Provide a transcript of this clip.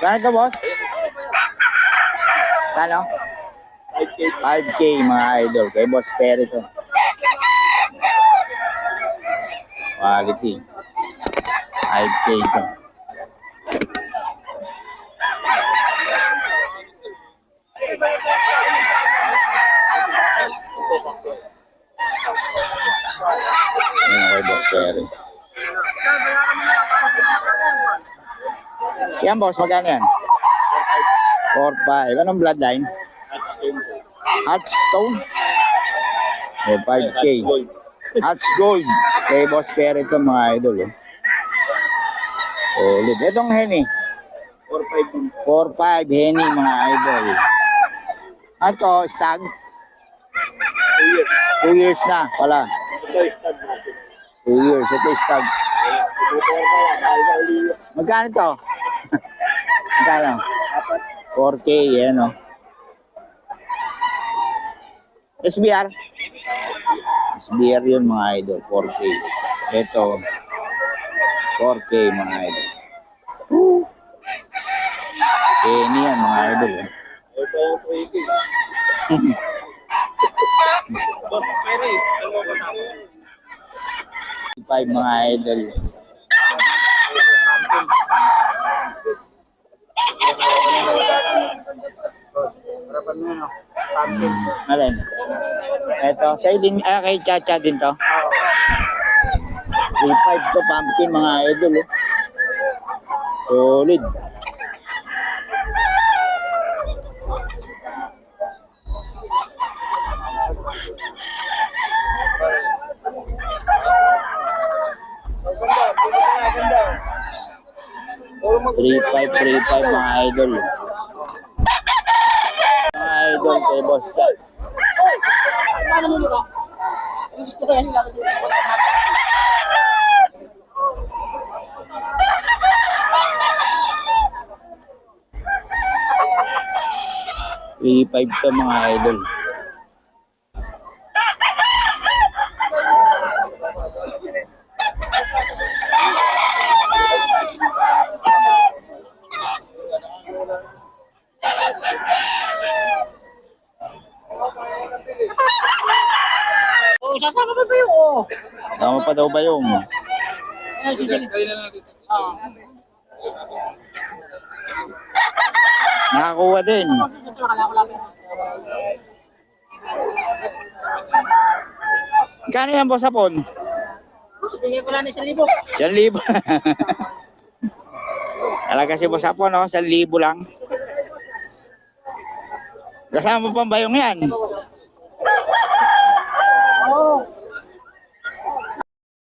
Ganito, boss? Kano? 5K mga idol. Kay Boss Perry to. Quality. 5K to. Ayan kay Boss Perry. Yan, boss. Magkano yan? 4-5. Anong bloodline? Hotstone. O, 5K. Hotch Gold. Kay Boss Perry ito mga idol. Ulit. Itong Henny. 4-5 Henny mga idol. Ito, stag. 2 years na pala. 2 years. Ito stag. Magkano ito? Magkano? 4K, yan o. SBR? SBR yun mga idol, 4K. Ito, 4K mga idol. Kenny yan mga idol. Ito yung 3K. Boss Perry, ano mo kasama? 5 mga idol. Alin? Ito, sa'yo din, kay Chacha din to. 3-5 to, pumpkin mga idol. Solid. Three five mga idol. Mga idol kay Boss Chat. Three five to mga idol. Sasama pa ba yung o? Sama pa daw ba yung? Nakakuha din. Kano yan, boss hapon? Bigyan ko lang ng 1,000. 1,000. Talaga si boss hapon, no? 1,000 lang. Kasama pa ba yung yan?